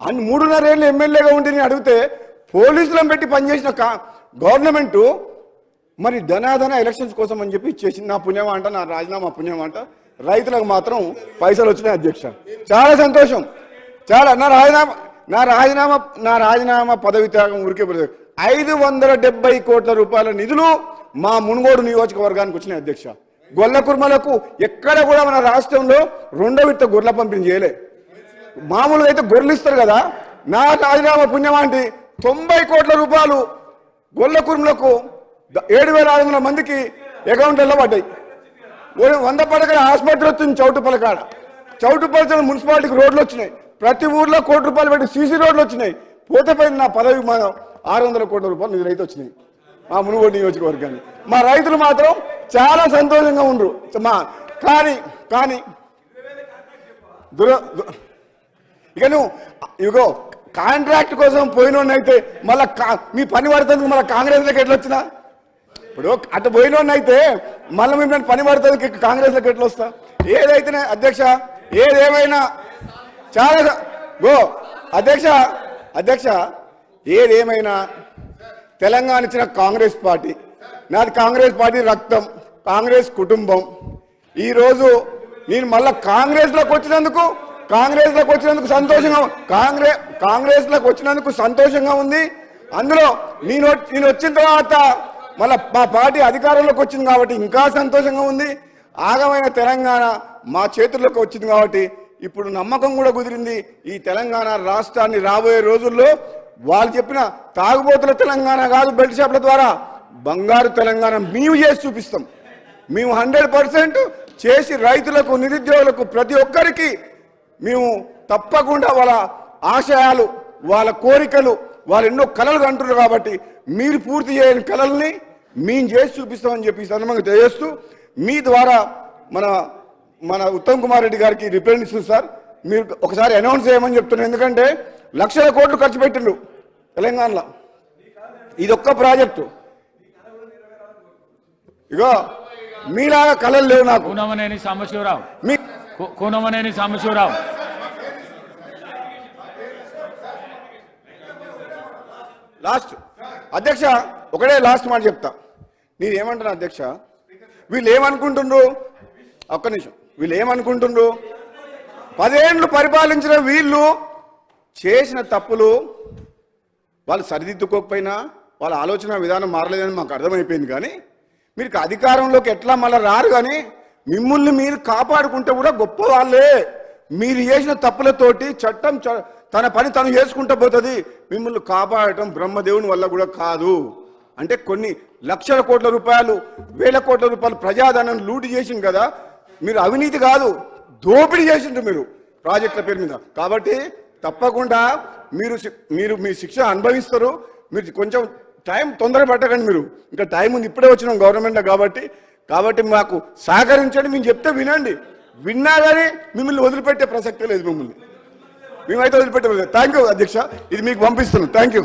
అన్ని 3.5 ఏళ్ళు ఎమ్మెల్యేగా ఉండి నేను అడిగితే పోలీసులను పెట్టి పనిచేసిన గవర్నమెంటు మరి ధనాధన ఎలక్షన్స్ కోసం అని చెప్పి ఇచ్చేసింది. నా పుణ్యం అంట, నా రాజీనామా పుణ్యం అంట. రైతులకు మాత్రం పైసలు వచ్చినాయి అధ్యక్ష. చాలా సంతోషం. చాలా నా రాజీనామా పదవి త్యాగం ఊరికే 570 కోట్ల రూపాయల నిధులు మా మునుగోడు నియోజకవర్గానికి వచ్చినాయి అధ్యక్ష. గొల్ల కుర్మలకు ఎక్కడ కూడా మన రాష్ట్రంలో 2వ విడత గొర్రెల పంపిణీ చేయలే. మామూలుగా అయితే గొర్రెలు ఇస్తారు కదా, నా రాజీనామా పుణ్యం అంటే 90 కోట్ల రూపాయలు గొల్ల కుర్మలకు 7,500 మందికి అకౌంట్లలో పడ్డాయి. 100 పడకల ఆసుపత్రి వచ్చింది చౌటుపలకాడ. చౌటుపలక మున్సిపాలిటీకి రోడ్లు వచ్చినాయి. ప్రతి ఊర్లో ₹1 కోటి పెట్టి సీసీ రోడ్లు వచ్చినాయి. పోతే పోయింది నా పదవి 600 కోట్ల రూపాయలు నిధులు అయితే వచ్చినాయి మా మునుగోడు నియోజకవర్గాన్ని. మా రైతులు మాత్రం చాలా సంతోషంగా ఉండరు. కానీ ఇక నువ్వు ఇగో కాంట్రాక్ట్ కోసం పోయినోన్నైతే మళ్ళీ మీ పని పడుతుంది మళ్ళీ కాంగ్రెస్లోకి ఎట్లా వచ్చినా? ఇప్పుడు అటు పోయినోన్నైతే మళ్ళీ మేము పని పడుతుంది కాంగ్రెస్లోకి ఎట్లా వస్తా? ఏదైతేనే అధ్యక్ష, ఏదేమైనా చాలా అధ్యక్ష ఏదేమైనా తెలంగాణ ఇచ్చిన కాంగ్రెస్ పార్టీ, నాది కాంగ్రెస్ పార్టీ రక్తం, కాంగ్రెస్ కుటుంబం. ఈరోజు నేను మళ్ళీ కాంగ్రెస్లోకి వచ్చినందుకు సంతోషంగా ఉంది. అందులో నేను వచ్చిన తర్వాత మళ్ళీ మా పార్టీ అధికారంలోకి వచ్చింది కాబట్టి ఇంకా సంతోషంగా ఉంది. ఆగమైన తెలంగాణ మా చేతుల్లోకి వచ్చింది కాబట్టి ఇప్పుడు నమ్మకం కూడా కుదిరింది. ఈ తెలంగాణ రాష్ట్రాన్ని రాబోయే రోజుల్లో వాళ్ళు చెప్పిన తాగుబోతుల తెలంగాణ కాదు, బెల్ట్ షాప్ల ద్వారా బంగారు తెలంగాణ మేము చేసి చూపిస్తాం. మేము 100% చేసి రైతులకు, నిరుద్యోగులకు, ప్రతి ఒక్కరికి మేము తప్పకుండా వాళ్ళ ఆశయాలు, వాళ్ళ కోరికలు, వాళ్ళు ఎన్నో కలలు కంటున్నారు కాబట్టి మీరు పూర్తి చేయని కలల్ని మేము చేసి చూపిస్తామని చెప్పి సందర్భంగా తెలియజేస్తూ మీ ద్వారా మన ఉత్తమ్ కుమార్ రెడ్డి గారికి రిప్రజెంటేషన్ సార్ మీరు ఒకసారి అనౌన్స్ చేయమని చెప్తున్నాను. ఎందుకంటే లక్షల కోట్లు ఖర్చు పెట్టిండు తెలంగాణలో. ఇదొక్క ప్రాజెక్టు. ఇగో మీలాగా కళలు లేవు నాకు. కూనమనేని సాంబశివరావు లాస్ట్ అధ్యక్ష ఒకటే లాస్ట్ మాట చెప్తా. నేనేమంటున్నా అధ్యక్ష, వీళ్ళు ఏమనుకుంటుండ్రు, ఒక్క నిమిషం, వీళ్ళు ఏమనుకుంటుండ్రు, 10 ఏళ్ళు పరిపాలించిన వీళ్ళు చేసిన తప్పులు వాళ్ళు సరిదిద్దుకోకపోయినా వాళ్ళ ఆలోచన విధానం మారలేదని మాకు అర్థమైపోయింది. కానీ మీరు అధికారంలోకి ఎట్లా మళ్ళీ రారు, కానీ మిమ్మల్ని మీరు కాపాడుకుంటే కూడా గొప్ప వాళ్ళే. మీరు చేసిన తప్పులతోటి చట్టం తన పని తను చేసుకుంటూ పోతుంది. మిమ్మల్ని కాపాడటం బ్రహ్మదేవుని వల్ల కూడా కాదు. అంటే కొన్ని లక్షల కోట్ల రూపాయలు, వేల కోట్ల రూపాయలు ప్రజాధనాన్ని లూటి చేసింది కదా. మీరు అవినీతి కాదు, దోపిడీ చేసిండ్రు మీరు ప్రాజెక్టుల పేరు మీద. కాబట్టి తప్పకుండా మీరు మీ శిక్ష అనుభవిస్తారు. మీరు కొంచెం టైం తొందర పెట్టకండి. మీరు ఇంకా టైం ఉంది, ఇప్పుడే వచ్చినాం గవర్నమెంట్లో కాబట్టి మాకు సహకరించండి. మేము చెప్తే వినండి. విన్నా కానీ మిమ్మల్ని వదిలిపెట్టే ప్రసక్తే లేదు. మేమైతే వదిలిపెట్టే. థ్యాంక్ యూ అధ్యక్ష, ఇది మీకు పంపిస్తున్నాను. Thank you.